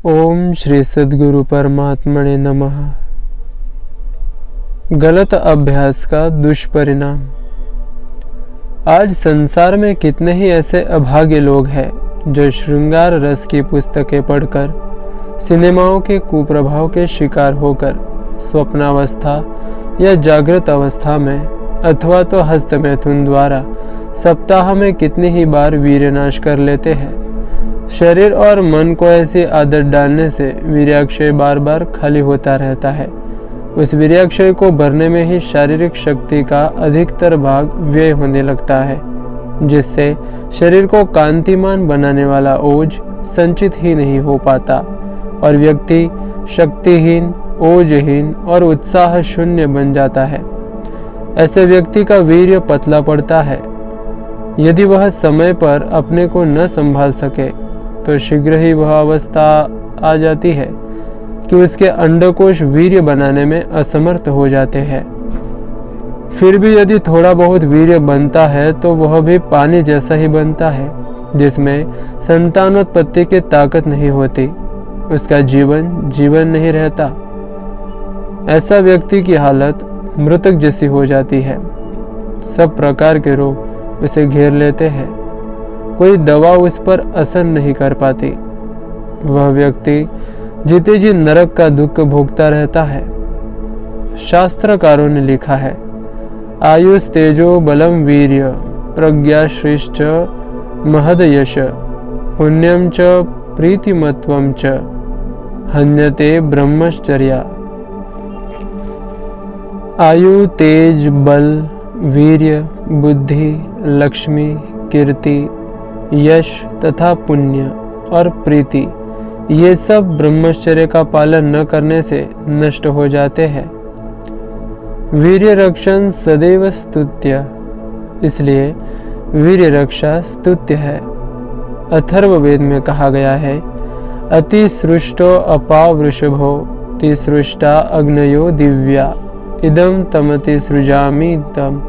ओम श्री सद्गुरु परमात्मने नमः। गलत अभ्यास का दुष्परिणाम। आज संसार में कितने ही ऐसे अभागे लोग हैं जो श्रृंगार रस की पुस्तकें पढ़कर, सिनेमाओं के कुप्रभाव के शिकार होकर स्वप्नावस्था या जागृत अवस्था में अथवा तो हस्तमैथुन द्वारा सप्ताह में कितनी ही बार वीर्यनाश कर लेते हैं। शरीर और मन को ऐसी आदत डालने से वीर्याक्षय बार बार खाली होता रहता है। उस वीर्याक्षय को भरने में ही शारीरिक शक्ति का अधिकतर भाग व्यय होने लगता है, जिससे शरीर को कांतिमान बनाने वाला ओज संचित ही नहीं हो पाता और व्यक्ति शक्तिहीन, ओजहीन और उत्साह शून्य बन जाता है। ऐसे व्यक्ति का वीर्य पतला पड़ता है। यदि वह समय पर अपने को न संभाल सके तो शीघ्र ही वह अवस्था आ जाती है कि उसके अंडकोश वीर्य बनाने में असमर्थ हो जाते हैं। फिर भी यदि थोड़ा बहुत वीर्य बनता है तो वह भी पानी जैसा ही बनता है, जिसमें संतानोत्पत्ति की ताकत नहीं होती। उसका जीवन नहीं रहता। ऐसा व्यक्ति की हालत मृतक जैसी हो जाती है। सब प्रकार के रोग उसे घेर लेते हैं। कोई दवा उस पर असर नहीं कर पाती। वह व्यक्ति जीते जी नरक का दुख भोगता रहता है। शास्त्रकारों ने लिखा है, आयुष तेजो बलम वीर्य प्रज्ञा श्रेष्ठ महद यश पुण्यम च प्रीतिमत्वम च हन्यते ब्रह्मचर्या। आयु, तेज, बल, वीर्य, बुद्धि, लक्ष्मी, कीर्ति, यश तथा पुण्य और प्रीति, ये सब ब्रह्मचर्य का पालन न करने से नष्ट हो जाते हैं। वीर्य रक्षण सदैव स्तुत्य, इसलिए वीर्य रक्षा स्तुत्य है। अथर्ववेद में कहा गया है, अति सृष्टो अपा वृषभो तिसृष्टा अग्नयो दिव्या इदम तमति सृजामि तम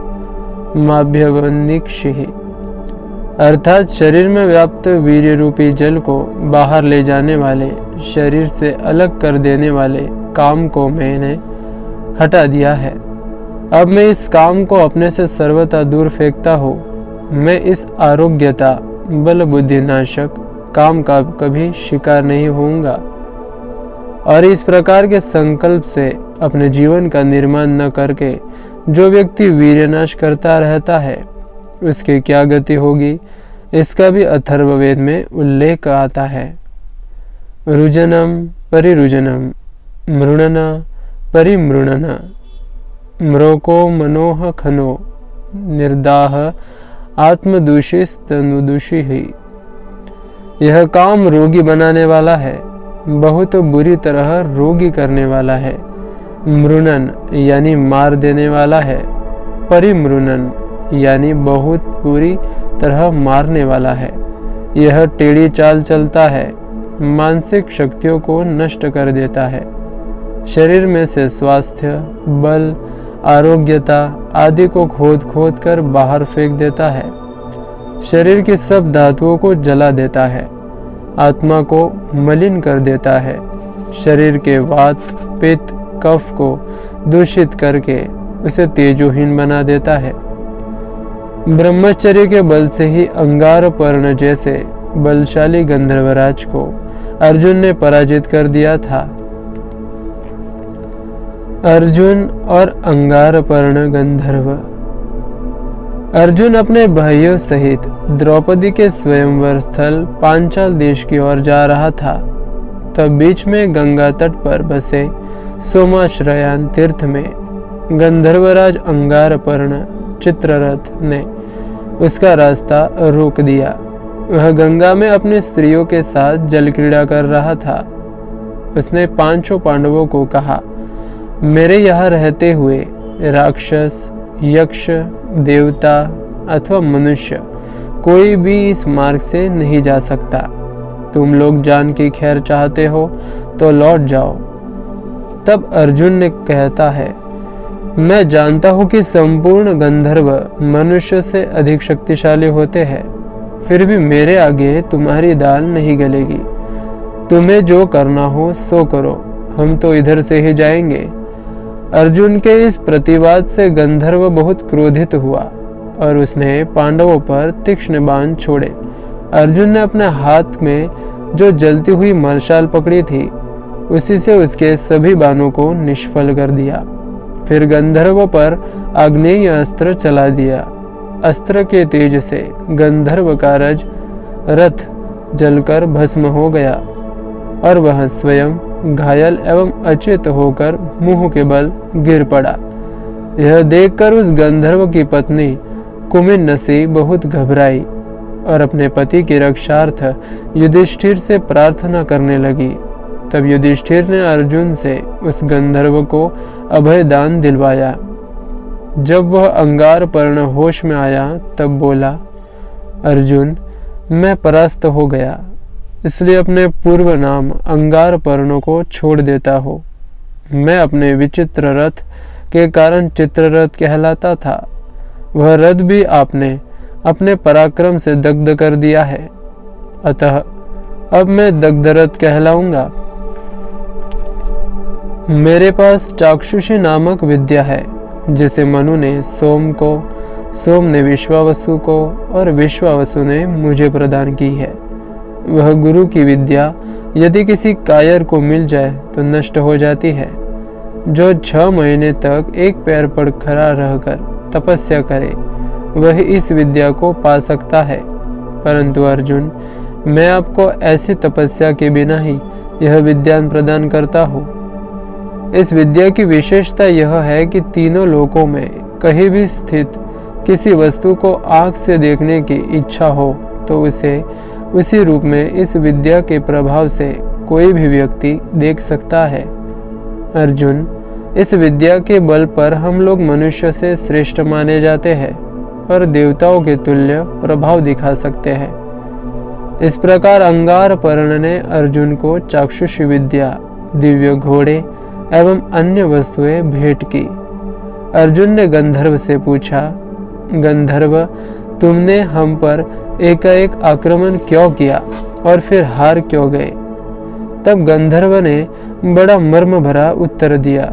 माभ्यवन्निक्षिः। अर्थात शरीर में व्याप्त वीर्य रूपी जल को बाहर ले जाने वाले, शरीर से अलग कर देने वाले काम को मैंने हटा दिया है। अब मैं इस काम को अपने से सर्वथा दूर फेंकता हूँ। मैं इस आरोग्यता बल बुद्धि नाशक काम का कभी शिकार नहीं होऊंगा। और इस प्रकार के संकल्प से अपने जीवन का निर्माण न करके जो व्यक्ति वीर्यनाश करता रहता है, उसकी क्या गति होगी, इसका भी अथर्ववेद में उल्लेख आता है। रुजनम परिरुजनम मृणन परिमृणन म्रोको मनोह खनो निर्दाह आत्मदूषिस्तनुदूषी ही। यह काम रोगी बनाने वाला है, बहुत बुरी तरह रोगी करने वाला है। मृणन यानी मार देने वाला है। परिमृणन यानी बहुत बुरी तरह मारने वाला है। यह टेढ़ी चाल चलता है, मानसिक शक्तियों को नष्ट कर देता है। शरीर में से स्वास्थ्य, बल, आरोग्यता आदि को खोद खोद कर बाहर फेंक देता है। शरीर की सब धातुओं को जला देता है। आत्मा को मलिन कर देता है। शरीर के वात, पित्त, कफ को दूषित करके उसे तेजोहीन बना देता है। ब्रह्मचर्य के बल से ही अंगारपर्ण जैसे बलशाली गंधर्वराज को अर्जुन ने पराजित कर दिया था। अर्जुन और अंगारपर्ण गंधर्व। अर्जुन अपने भाइयों सहित द्रौपदी के स्वयंवर स्थल पांचाल देश की ओर जा रहा था। तब बीच में गंगा तट पर बसे सोमाश्रयान तीर्थ में गंधर्वराज अंगारपर्ण चित्ररथ ने उसका रास्ता रोक दिया। वह गंगा में अपनी स्त्रियों के साथ जल क्रीड़ा कर रहा था। उसने पांचों पांडवों को कहा, मेरे यहाँ रहते हुए राक्षस, यक्ष, देवता अथवा मनुष्य कोई भी इस मार्ग से नहीं जा सकता। तुम लोग जान की खैर चाहते हो तो लौट जाओ। तब अर्जुन ने कहता है, मैं जानता हूँ कि संपूर्ण गंधर्व मनुष्य से अधिक शक्तिशाली होते हैं, फिर भी मेरे आगे तुम्हारी दाल नहीं गलेगी। तुम्हें जो करना हो सो करो, हम तो इधर से ही जाएंगे। अर्जुन के इस प्रतिवाद से गंधर्व बहुत क्रोधित हुआ और उसने पांडवों पर तीक्ष्ण बाण छोड़े। अर्जुन ने अपने हाथ में जो जलती हुई मशाल पकड़ी थी, उसी से उसके सभी बाणों को निष्फल कर दिया। फिर गंधर्व पर आग्नेय अस्त्र चला दिया। अस्त्र के तेज से गंधर्व का रथ जलकर भस्म हो गया और वह स्वयं घायल एवं अचेत होकर मुंह के बल गिर पड़ा। यह देखकर उस गंधर्व की पत्नी कुमिन्नसी बहुत घबराई और अपने पति की रक्षार्थ युधिष्ठिर से प्रार्थना करने लगी। तब युधिष्ठिर ने अर्जुन से उस गंधर्व को अभय दान दिलवाया। जब वह अंगारपर्ण होश में आया तब बोला, अर्जुन, मैं परास्त हो गया, इसलिए अपने पूर्व नाम अंगारपर्ण को छोड़ देता हूँ। मैं अपने विचित्र रथ के कारण चित्ररथ कहलाता था। वह रथ भी आपने अपने पराक्रम से दग्ध कर दिया है, अतः अब मैं दग्धरथ कहलाऊंगा। मेरे पास चाक्षुषी नामक विद्या है, जिसे मनु ने सोम को, सोम ने विश्वावसु को और विश्वावसु ने मुझे प्रदान की है। वह गुरु की विद्या यदि किसी कायर को मिल जाए तो नष्ट हो जाती है। जो 6 महीने तक एक पैर पर खड़ा रहकर तपस्या करे, वह इस विद्या को पा सकता है। परंतु अर्जुन, मैं आपको ऐसी तपस्या के बिना ही यह विद्या प्रदान करता हूँ। इस विद्या की विशेषता यह है कि तीनों लोकों में कहीं भी स्थित किसी वस्तु को आंख से देखने की इच्छा हो तो उसे उसी रूप में इस विद्या के प्रभाव से कोई भी व्यक्ति देख सकता है। अर्जुन, इस विद्या के बल पर हम लोग मनुष्य से श्रेष्ठ माने जाते हैं और देवताओं के तुल्य प्रभाव दिखा सकते हैं। इस प्रकार अंगारपर्ण ने अर्जुन को चाक्षुषी विद्या, दिव्य घोड़े एवं अन्य वस्तुएं भेंट की। अर्जुन ने गंधर्व से पूछा, गंधर्व, तुमने हम पर एकाएक आक्रमण क्यों किया और फिर हार क्यों गए? तब गंधर्व ने बड़ा मर्म भरा उत्तर दिया।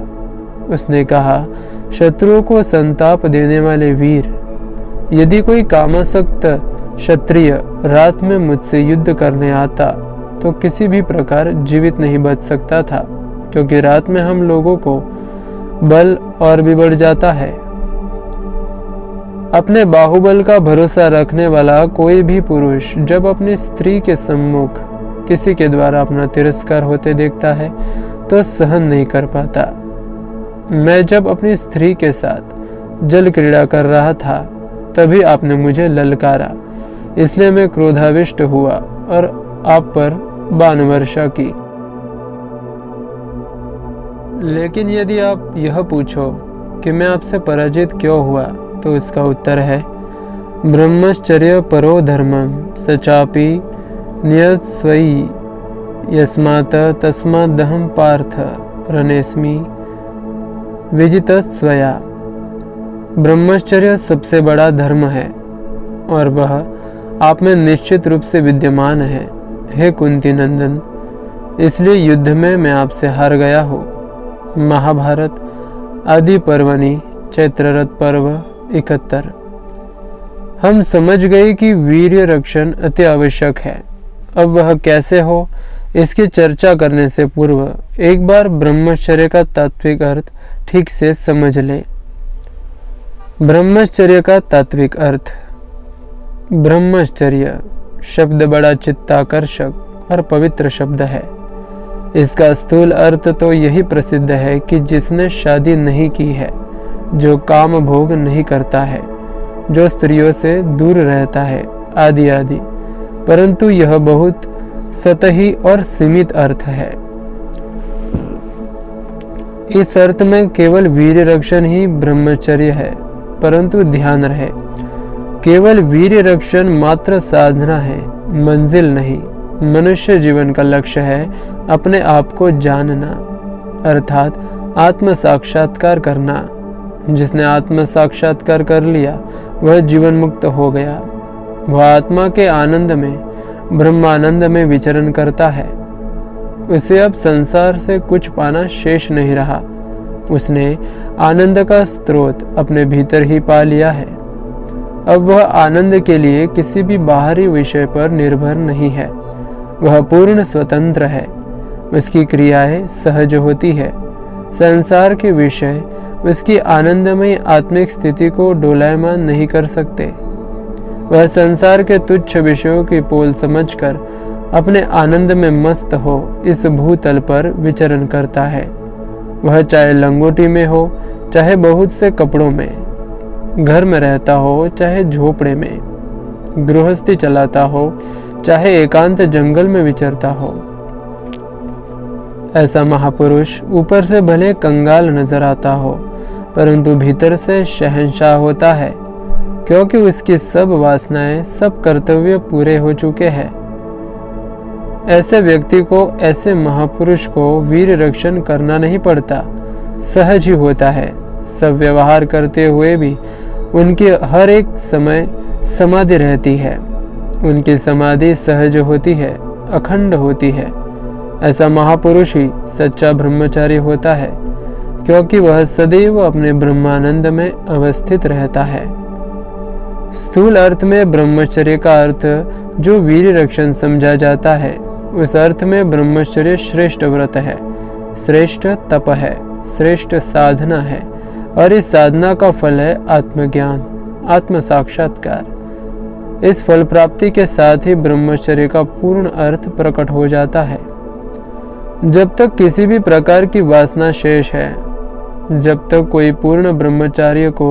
उसने कहा, शत्रुओं को संताप देने वाले वीर, यदि कोई कामासक्त क्षत्रिय रात में मुझसे युद्ध करने आता तो किसी भी प्रकार जीवित नहीं बच सकता था, क्योंकि रात में हम लोगों को बल और भी बढ़ जाता है। अपने बाहुबल का भरोसा रखने वाला कोई भी पुरुष जब अपनी स्त्री के सम्मुख किसी के द्वारा अपना तिरस्कार होते देखता है तो सहन नहीं कर पाता। मैं जब अपनी स्त्री के साथ जल क्रीड़ा कर रहा था तभी आपने मुझे ललकारा, इसलिए मैं क्रोधाविष्ट हुआ और आप पर बाण वर्षा की। लेकिन यदि आप यह पूछो कि मैं आपसे पराजित क्यों हुआ, तो इसका उत्तर है, ब्रह्मचर्य परो धर्मम सचापि नियत स्वयि यस्मात् तस्मादहं पार्थ रणेस्मि विजित स्वया। ब्रह्मचर्य सबसे बड़ा धर्म है और वह आप में निश्चित रूप से विद्यमान है, हे कुंती नंदन, इसलिए युद्ध में मैं आपसे हार गया हूँ। महाभारत आदि पर्वनि चैत्ररथ पर्व 71। हम समझ गए कि वीर्य रक्षण अति आवश्यक है। अब वह कैसे हो, इसकी चर्चा करने से पूर्व एक बार ब्रह्मचर्य का तात्विक अर्थ ठीक से समझ ले। ब्रह्मचर्य का तात्विक अर्थ। ब्रह्मचर्य शब्द बड़ा चित्ताकर्षक और पवित्र शब्द है। इसका स्थूल अर्थ तो यही प्रसिद्ध है कि जिसने शादी नहीं की है, जो काम भोग नहीं करता है, जो स्त्रियों से दूर रहता है, आदि आदि। परंतु यह बहुत सतही और सीमित अर्थ है। इस अर्थ में केवल वीर्य रक्षण ही ब्रह्मचर्य है, परंतु ध्यान रहे, केवल वीर्य रक्षण मात्र साधना है, मंजिल नहीं। मनुष्य जीवन का लक्ष्य है अपने आप को जानना, अर्थात आत्म साक्षात्कार करना। जिसने आत्म साक्षात्कार कर लिया वह जीवन मुक्त हो गया। वह आत्मा के आनंद में, ब्रह्मानंद में विचरण करता है। उसे अब संसार से कुछ पाना शेष नहीं रहा। उसने आनंद का स्रोत अपने भीतर ही पा लिया है। अब वह आनंद के लिए किसी भी बाहरी विषय पर निर्भर नहीं है। वह पूर्ण स्वतंत्र है। उसकी क्रियाएं सहज होती है। संसार के विषय उसकी आनंदमय आत्मिक स्थिति को डोलायमान नहीं कर सकते। वह संसार के तुच्छ विषयों की पोल समझकर अपने आनंद में मस्त हो इस भूतल पर विचरण करता है। वह चाहे लंगोटी में हो, चाहे बहुत से कपड़ों में, घर में रहता हो चाहे झोपड़े में, गृहस्थी चलाता हो चाहे एकांत जंगल में विचरता हो। ऐसा महापुरुष ऊपर से भले कंगाल नजर आता हो, परंतु भीतर से शहंशाह होता है, क्योंकि उसकी सब वासनाएं, सब कर्तव्य पूरे हो चुके हैं। ऐसे व्यक्ति को, ऐसे महापुरुष को वीर रक्षण करना नहीं पड़ता, सहज ही होता है। सब व्यवहार करते हुए भी उनकी हर एक समय समाधि रहती है। उनकी समाधि सहज होती है, अखंड होती है। ऐसा महापुरुष ही सच्चा ब्रह्मचारी होता है, क्योंकि वह सदैव अपने ब्रह्मानंद में अवस्थित रहता है। स्थूल अर्थ में ब्रह्मचर्य का अर्थ जो वीर रक्षण समझा जाता है, उस अर्थ में ब्रह्मचर्य श्रेष्ठ व्रत है, श्रेष्ठ तप है, श्रेष्ठ साधना है, और इस साधना का फल है आत्मज्ञान, आत्म साक्षात्कार। इस फल प्राप्ति के साथ ही ब्रह्मचर्य का पूर्ण अर्थ प्रकट हो जाता है। जब तक किसी भी प्रकार की वासना शेष है, जब तक कोई पूर्ण ब्रह्मचार्य को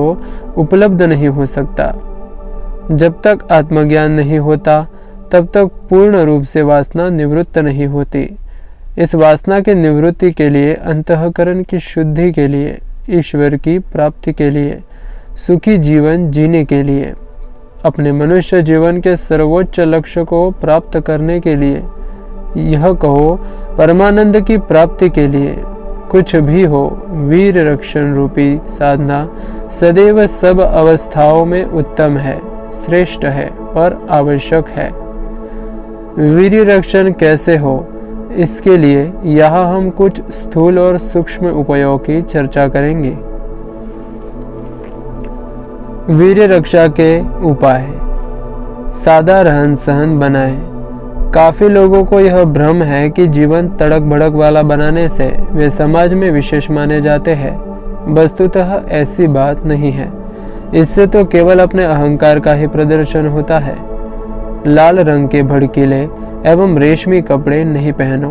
उपलब्ध नहीं हो सकता, जब तक आत्मज्ञान नहीं होता, तब तक पूर्ण रूप से वासना निवृत्त नहीं होती। इस वासना के निवृत्ति के लिए, अंतःकरण की शुद्धि के लिए, ईश्वर की प्राप्ति के लिए, सुखी जीवन जीने के लिए, अपने मनुष्य जीवन के सर्वोच्च लक्ष्य को प्राप्त करने के लिए, यह कहो परमानंद की प्राप्ति के लिए, कुछ भी हो, वीर रक्षण रूपी साधना सदैव सब अवस्थाओं में उत्तम है, श्रेष्ठ है और आवश्यक है। वीर रक्षण कैसे हो, इसके लिए यहाँ हम कुछ स्थूल और सूक्ष्म उपायों की चर्चा करेंगे। वीर रक्षा के उपाय। सादा रहन सहन बनाएं। काफी लोगों को यह भ्रम है कि जीवन तड़क भड़क वाला बनाने से वे समाज में विशेष माने जाते हैं। वस्तुतः ऐसी बात नहीं है। इससे तो केवल अपने अहंकार का ही प्रदर्शन होता है। लाल रंग के भड़कीले एवं रेशमी कपड़े नहीं पहनो।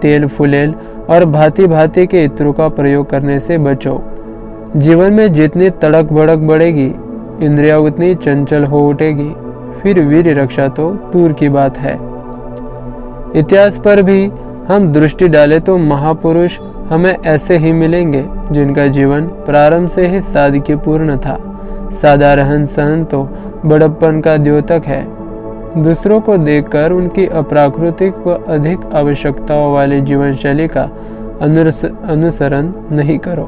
तेल फुलेल और भांति भांति के इत्रों का प्रयोग करने से बचो। जीवन में जितनी तड़क भड़क बढ़ेगी, इंद्रियां उतनी चंचल हो उठेगी। फिर वीर रक्षा तो दूर की बात है। इतिहास पर भी हम दृष्टि डालें तो महापुरुष हमें ऐसे ही मिलेंगे जिनका जीवन प्रारंभ से ही सादगीपूर्ण था। सादा रहन सहन तो बड़प्पन का द्योतक है। दूसरों को देखकर उनकी अप्राकृतिक व अधिक आवश्यकताओं वाली जीवन शैली का अनुसरण नहीं करो।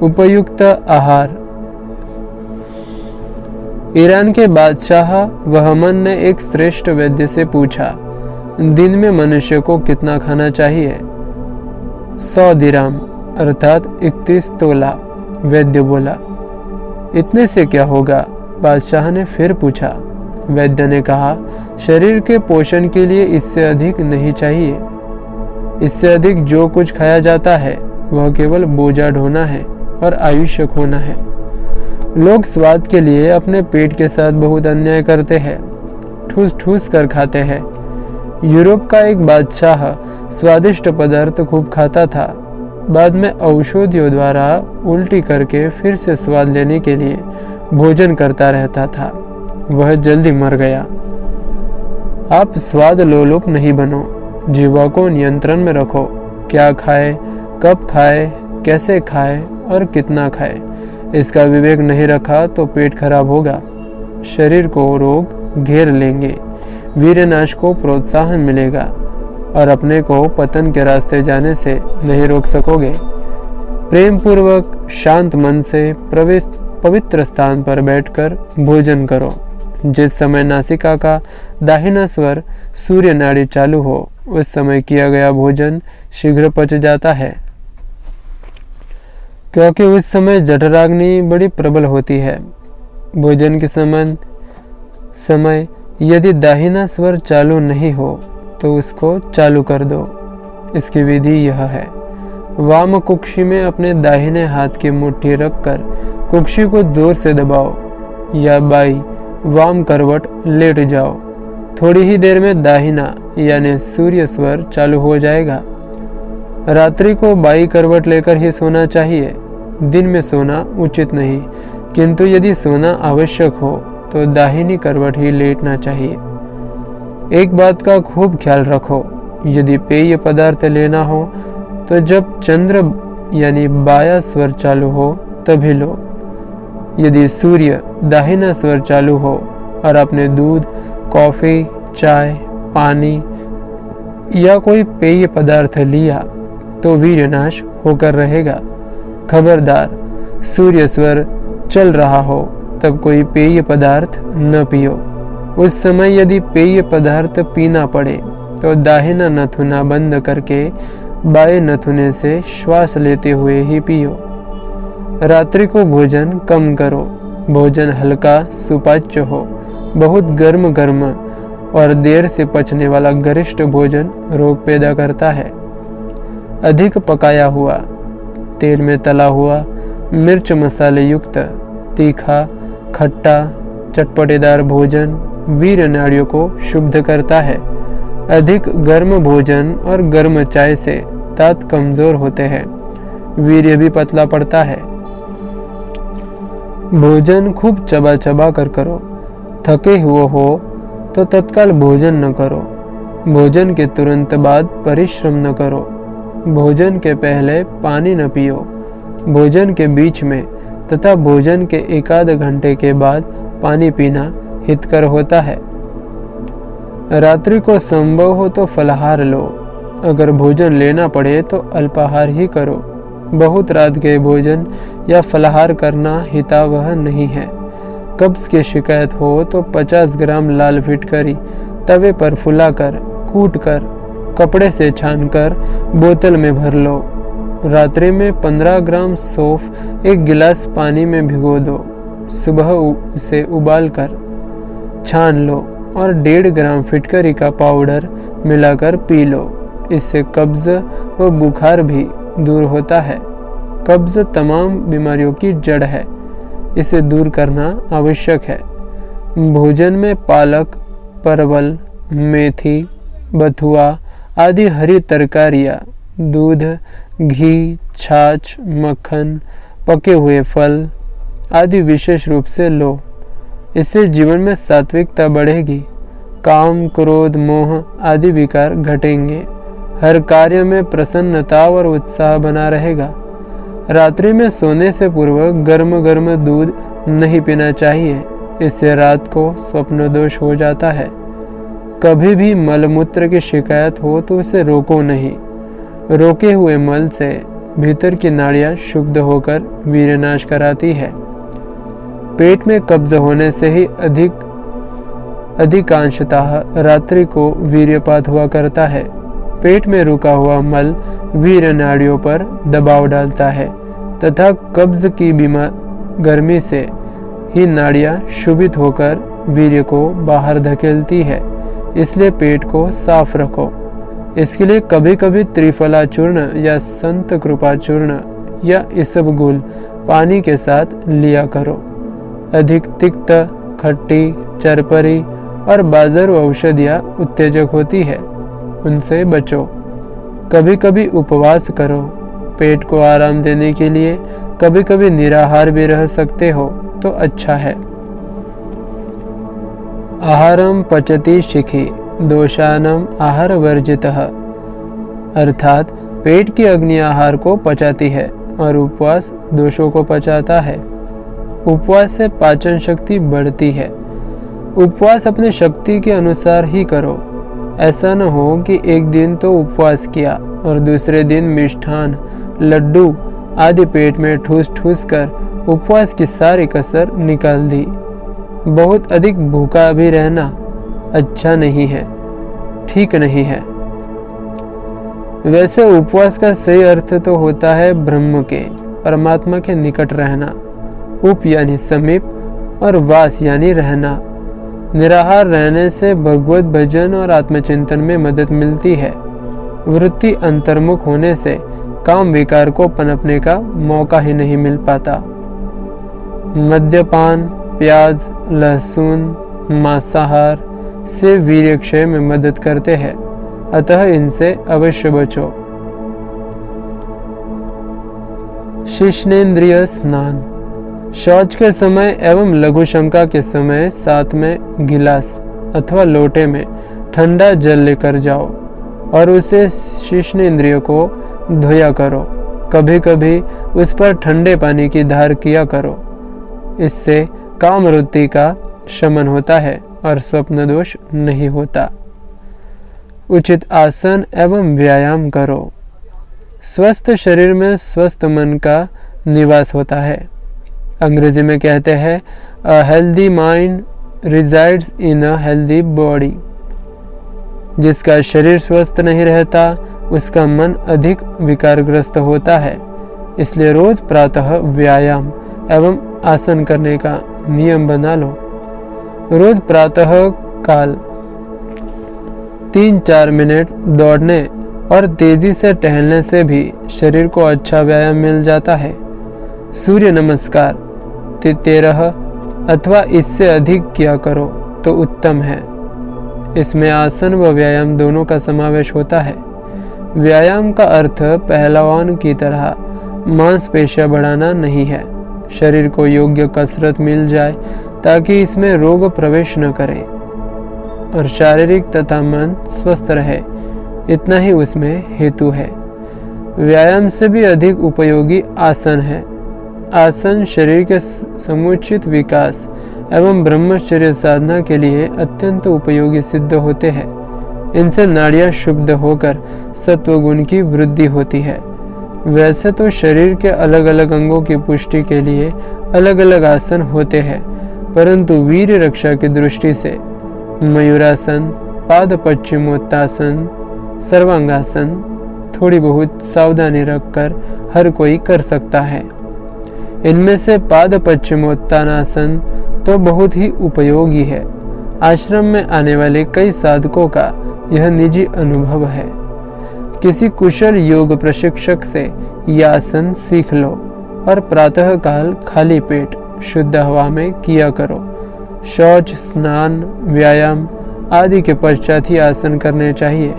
उपयुक्त आहार। ईरान के बादशाह वहमन ने एक श्रेष्ठ वैद्य से पूछा, दिन में मनुष्य को कितना खाना चाहिए? 100 दिराम अर्थात 31 तोला। वैद्य बोला, इतने से क्या होगा? बादशाह ने फिर पूछा। वैद्य ने कहा, शरीर के पोषण के लिए इससे अधिक नहीं चाहिए। इससे अधिक जो कुछ खाया जाता है वह केवल बोझा ढोना है और आयुष्य खोना है। लोग स्वाद के लिए अपने पेट के साथ बहुत अन्याय करते हैं, ठूस ठूस कर खाते हैं। यूरोप का एक बादशाह स्वादिष्ट पदार्थ खूब खाता था। बाद में औषधियों द्वारा उल्टी करके फिर से स्वाद लेने के लिए भोजन करता रहता था। वह जल्दी मर गया। आप स्वाद लोलुप नहीं बनो, जीवा को नियंत्रण में रखो। क्या खाए, कब खाए, कैसे खाए और कितना खाए, इसका विवेक नहीं रखा तो पेट खराब होगा, शरीर को रोग घेर लेंगे, वीरनाश को प्रोत्साहन मिलेगा और अपने को पतन के रास्ते जाने से नहीं रोक सकोगे। प्रेम पूर्वक शांत मन से पवित्र स्थान पर बैठकर भोजन करो। जिस समय नासिका का दाहिना स्वर सूर्य नाड़ी चालू हो उस समय किया गया भोजन शीघ्र पच जाता है, क्योंकि उस समय जठराग्नि बड़ी प्रबल होती है। भोजन के समय यदि दाहिना स्वर चालू नहीं हो तो उसको चालू कर दो। इसकी विधि यह है, वाम कुक्षी में अपने दाहिने हाथ की मुट्ठी रखकर कुक्षी को जोर से दबाओ या बाई वाम करवट लेट जाओ। थोड़ी ही देर में दाहिना यानी सूर्य स्वर चालू हो जाएगा। रात्रि को बाई करवट लेकर ही सोना चाहिए। दिन में सोना उचित नहीं, किंतु यदि सोना आवश्यक हो तो दाहिनी करवट ही लेटना चाहिए। एक बात का खूब ख्याल रखो, यदि पेय पदार्थ लेना हो तो जब चंद्र यानी बाया स्वर चालू हो तभी लो। यदि सूर्य दाहिना स्वर चालू हो और आपने दूध, कॉफी, चाय, पानी या कोई पेय पदार्थ लिया तो वीर्यनाश होकर रहेगा। खबरदार, सूर्य स्वर चल रहा हो तब कोई पेय पदार्थ न पियो। उस समय यदि पेय पदार्थ पीना पड़े तो दाहिना नथुना बंद करके बाएं नथुने से श्वास लेते हुए ही पियो। रात्रि को भोजन कम करो। भोजन हल्का सुपाच्य हो। बहुत गर्म गर्म और देर से पचने वाला गरिष्ठ भोजन रोग पैदा करता है। अधिक पकाया हुआ, तेल में तला हुआ, मिर्च मसाले युक्त, तीखा, खट्टा, चटपटेदार भोजन वीर्य नाड़ियों को शुद्ध करता है। अधिक गर्म भोजन और गर्म चाय से दांत कमजोर होते हैं, वीर्य भी पतला पड़ता है। भोजन खूब चबा चबा कर करो। थके हुए हो तो तत्काल भोजन न करो। भोजन के तुरंत बाद परिश्रम न करो। भोजन के पहले पानी न पियो। भोजन के बीच में तथा भोजन के एकाध घंटे के बाद पानी पीना हितकर होता है। रात्रि को संभव हो तो फलाहार लो। अगर भोजन लेना पड़े तो अल्पाहार ही करो। बहुत रात के भोजन या फलाहार करना हितावह नहीं है। कब्ज की शिकायत हो तो 50 ग्राम लाल फिटकरी तवे पर फुलाकर कूटकर कपड़े से छानकर बोतल में भर लो। रात्रि में 15 ग्राम सौंफ एक गिलास पानी में भिगो दो। सुबह उसे उबालकर छान लो और 1.5 ग्राम फिटकरी का पाउडर मिलाकर पी लो। इससे कब्ज व बुखार भी दूर होता है। कब्ज तमाम बीमारियों की जड़ है, इसे दूर करना आवश्यक है। भोजन में पालक, परवल, मेथी, बथुआ आदि हरी तरकारियां, दूध, घी, छाछ, मक्खन, पके हुए फल आदि विशेष रूप से लो। इससे जीवन में सात्विकता बढ़ेगी। काम, क्रोध, मोह आदि विकार घटेंगे। हर कार्य में प्रसन्नता और उत्साह बना रहेगा। रात्रि में सोने से पूर्व गर्म गर्म दूध नहीं पीना चाहिए, इससे रात को स्वप्न दोष हो जाता है। कभी भी मलमूत्र की शिकायत हो तो उसे रोको नहीं। रोके हुए मल से भीतर की नाड़ियां शुद्ध होकर वीर्यनाश कराती है। पेट में कब्ज होने से ही अधिकांशतः रात्रि को वीर्यपात हुआ करता है। पेट में रुका हुआ मल वीर्य नाड़ियों पर दबाव डालता है तथा कब्ज की गर्मी से ही नाड़ियां शुभित होकर वीर्य को बाहर धकेलती है। इसलिए पेट को साफ रखो। इसके लिए कभी कभी त्रिफला चूर्ण या संत कृपा चूर्ण या इसबगुल पानी के साथ लिया करो। अधिक तिक्त, खट्टी, चरपरी और बाजारू औषधियाँ उत्तेजक होती है, उनसे बचो। कभी कभी उपवास करो। पेट को आराम देने के लिए कभी कभी निराहार भी रह सकते हो तो अच्छा है। आहारम पचति शिखी दोषानम आहार वर्जितः, अर्थात पेट की अग्नि आहार को पचाती है और उपवास दोषों को पचाता है। उपवास से पाचन शक्ति बढ़ती है। उपवास अपनी शक्ति के अनुसार ही करो। ऐसा न हो कि एक दिन तो उपवास किया और दूसरे दिन मिष्ठान, लड्डू आदि पेट में ठूस ठूस कर उपवास की सारी कसर निकाल दी। बहुत अधिक भूखा भी रहना अच्छा नहीं है, ठीक नहीं है। वैसे उपवास का सही अर्थ तो होता है ब्रह्म के, परमात्मा के निकट रहना। उप यानी समीप और वास यानी रहना। निराहार रहने से भगवत भजन और आत्मचिंतन में मदद मिलती है। वृत्ति अंतर्मुख होने से काम विकार को पनपने का मौका ही नहीं मिल पाता। मद्यपान, प्याज, लहसुन, मांसाहार से वीर्य क्षय में मदद करते हैं, अतः इनसे अवश्य बचो। शिश्नेन्द्रिय स्नान। शौच के समय एवं लघु शंका के समय साथ में गिलास अथवा लोटे में ठंडा जल लेकर जाओ और उसे शिश्नेन्द्रिय को धोया करो। कभी कभी उस पर ठंडे पानी की धार किया करो। इससे कामवृत्ति का शमन होता है और स्वप्न दोष नहीं होता। उचित आसन एवं व्यायाम करो। स्वस्थ शरीर में स्वस्थ मन का निवास होता है। अंग्रेजी में कहते हैं a healthy mind resides in a healthy body. जिसका शरीर स्वस्थ नहीं रहता उसका मन अधिक विकारग्रस्त होता है। इसलिए रोज प्रातः व्यायाम एवं आसन करने का नियम बना लो। रोज प्रातः काल 3-4 मिनट दौड़ने और तेजी से टहलने से भी शरीर को अच्छा व्यायाम मिल जाता है। सूर्य नमस्कार 13 अथवा इससे अधिक किया करो तो उत्तम है। इसमें आसन व व्यायाम दोनों का समावेश होता है। व्यायाम का अर्थ पहलवान की तरह मांसपेशियां बढ़ाना नहीं है। शरीर को योग्य कसरत मिल जाए ताकि इसमें रोग प्रवेश न करे और शारीरिक तथा मन स्वस्थ रहे, इतना ही उसमें हेतु है। व्यायाम से भी अधिक उपयोगी आसन है। आसन शरीर के समुचित विकास एवं ब्रह्मचर्य साधना के लिए अत्यंत उपयोगी सिद्ध होते हैं। इनसे नाड़ियां शुद्ध होकर सत्वगुण की वृद्धि होती है। वैसे तो शरीर के अलग अलग अंगों की पुष्टि के लिए अलग अलग आसन होते हैं, परंतु वीर रक्षा की दृष्टि से मयूरासन, पाद पश्चिमोत्तासन, सर्वांगासन थोड़ी बहुत सावधानी रखकर हर कोई कर सकता है। इनमें से पाद पश्चिमोत्तानासन तो बहुत ही उपयोगी है। आश्रम में आने वाले कई साधकों का यह निजी अनुभव है। किसी कुशल योग प्रशिक्षक से यह आसन सीख लो और प्रातः काल खाली पेट शुद्ध हवा में किया करो। शौच, स्नान, व्यायाम आदि के पश्चात ही आसन करने चाहिए।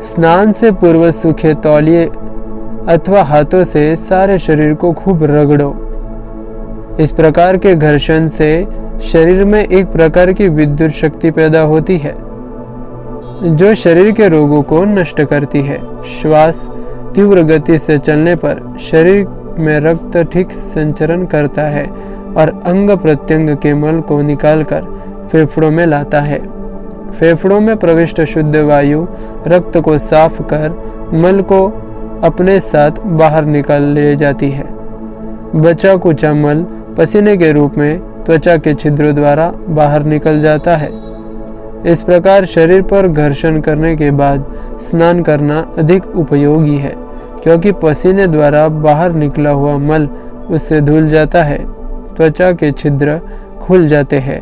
स्नान से पूर्व सूखे तौलिए अथवा हाथों से सारे शरीर को खूब रगड़ो। इस प्रकार के घर्षण से शरीर में एक प्रकार की विद्युत शक्ति पैदा होती है जो शरीर के रोगों को नष्ट करती है। श्वास तीव्र गति से चलने पर शरीर में रक्त ठीक संचरण करता है और अंग प्रत्यंग के मल को निकालकर फेफड़ों में लाता है। फेफड़ों में प्रविष्ट शुद्ध वायु रक्त को साफ कर मल को अपने साथ बाहर निकाल ले जाती है। बचा कुचा मल पसीने के रूप में त्वचा के छिद्रों द्वारा बाहर निकल जाता है। इस प्रकार शरीर पर घर्षण करने के बाद स्नान करना अधिक उपयोगी है, क्योंकि पसीने द्वारा बाहर निकला हुआ मल उससे धुल जाता है, त्वचा के छिद्र खुल जाते हैं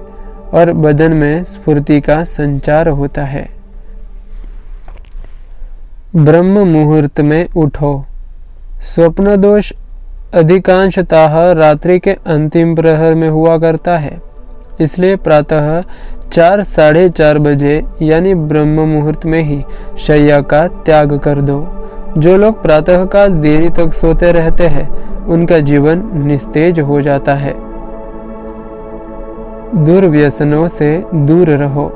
और बदन में स्फूर्ति का संचार होता है। ब्रह्म मुहूर्त में उठो। स्वप्न दोष अधिकांशतः रात्रि के अंतिम प्रहर में हुआ करता है, इसलिए प्रातः 4-4:30 बजे यानी ब्रह्म मुहूर्त में ही शैया का त्याग कर दो। जो लोग प्रातः काल देरी तक सोते रहते हैं उनका जीवन निस्तेज हो जाता है। दुर्व्यसनों से दूर रहो।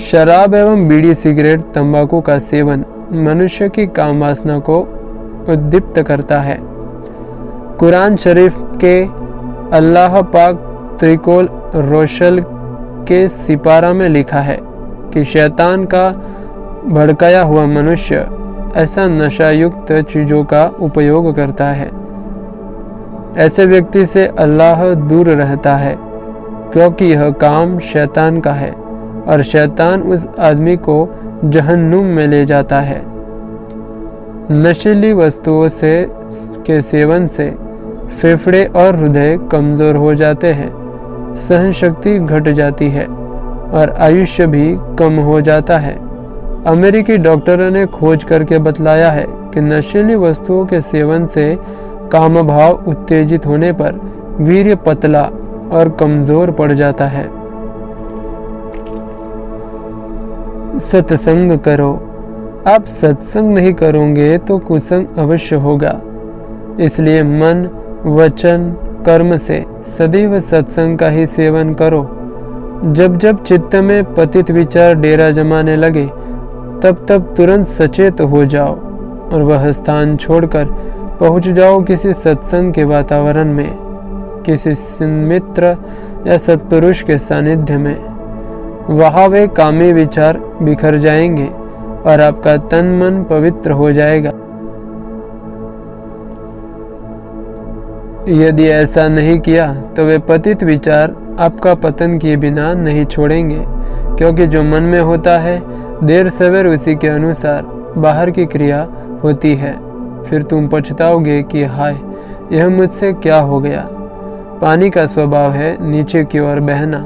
शराब एवं बीड़ी, सिगरेट, तंबाकू का सेवन मनुष्य की काम वासना को उद्दीप्त करता है। कुरान शरीफ के अल्लाह पाक त्रिकोल रोशल के सिपारा में लिखा है कि शैतान का भड़काया हुआ मनुष्य ऐसा नशा युक्त चीजों का उपयोग करता है। ऐसे व्यक्ति से अल्लाह दूर रहता है, क्योंकि यह काम शैतान का है और शैतान उस आदमी को जहन्नुम में ले जाता है। नशीली वस्तुओं के सेवन से फेफड़े और हृदय कमज़ोर हो जाते हैं, सहन शक्ति घट जाती है और आयुष्य भी कम हो जाता है। अमेरिकी डॉक्टरों ने खोज करके बतलाया है कि नशीली वस्तुओं के सेवन से काम भाव उत्तेजित होने पर वीर्य पतला और कमजोर पड़ जाता है। सत्संग करो। आप सत्संग नहीं करोगे तो कुसंग अवश्य होगा। इसलिए मन, वचन, कर्म से सदैव सत्संग का ही सेवन करो। जब जब चित्त में पतित विचार डेरा जमाने लगे, तब तब तुरंत सचेत हो जाओ और वह स्थान छोड़कर पहुंच जाओ किसी सत्संग के वातावरण में, किसी मित्र या सत्पुरुष के सानिध्य में। वहां वे कामी विचार बिखर जाएंगे और आपका तन मन पवित्र हो जाएगा। यदि ऐसा नहीं किया तो वे पतित विचार आपका पतन किए बिना नहीं छोड़ेंगे, क्योंकि जो मन में होता है देर सवेर उसी के अनुसार बाहर की क्रिया होती है। फिर तुम पछताओगे कि हाय, यह मुझसे क्या हो गया। पानी का स्वभाव है नीचे की ओर बहना,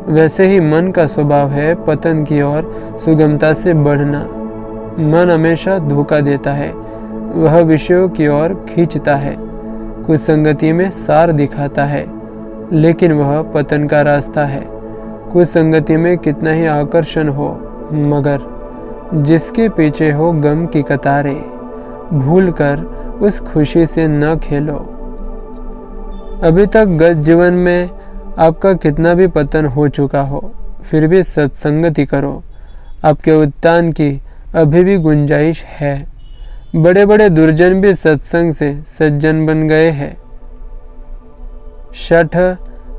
वैसे ही मन का स्वभाव है पतन की ओर सुगमता से बढ़ना। मन हमेशा धोखा देता है, वह विषयों की ओर खींचता है, कुसंगति में सार दिखाता है, लेकिन वह पतन का रास्ता है। कुसंगति में कितना ही आकर्षण हो, मगर जिसके पीछे हो गम की कतारें, भूलकर उस खुशी से न खेलो। अभी तक गत जीवन में आपका कितना भी पतन हो चुका हो, फिर भी सत्संगति करो। आपके उत्थान की अभी भी गुंजाइश है। बड़े बड़े दुर्जन भी सत्संग से सज्जन बन गए हैं। शठ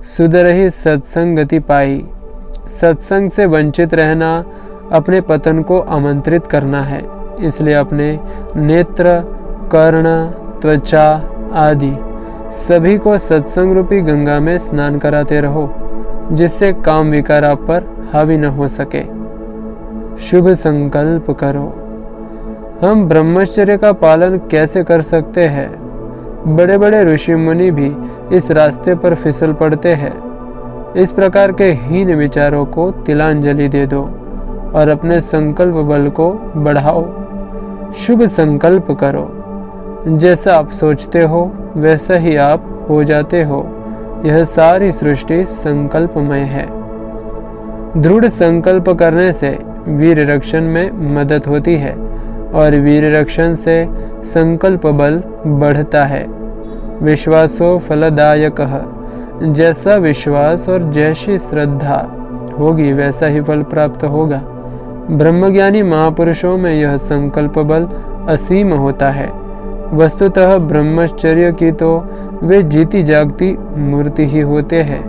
सुधरहि सत्संगति पाई। सत्संग से वंचित रहना अपने पतन को आमंत्रित करना है। इसलिए अपने नेत्र, कर्ण, त्वचा आदि सभी को सत्संग रूपी गंगा में स्नान कराते रहो, जिससे काम विकार आप पर हावी न हो सके। शुभ संकल्प करो। हम ब्रह्मचर्य का पालन कैसे कर सकते हैं? बड़े बड़े ऋषि मुनि भी इस रास्ते पर फिसल पड़ते हैं। इस प्रकार के हीन विचारों को तिलांजलि दे दो और अपने संकल्प बल को बढ़ाओ। शुभ संकल्प करो। जैसा आप सोचते हो वैसा ही आप हो जाते हो। यह सारी सृष्टि संकल्पमय है। दृढ़ संकल्प करने से वीर रक्षण में मदद होती है और वीर रक्षण से संकल्प बल बढ़ता है। विश्वासो फलदायकः। जैसा विश्वास और जैसी श्रद्धा होगी वैसा ही फल प्राप्त होगा। ब्रह्मज्ञानी महापुरुषों में यह संकल्प बल असीम होता है। वस्तुतः ब्रह्मचर्य की तो वे जीती जागती मूर्ति ही होते हैं।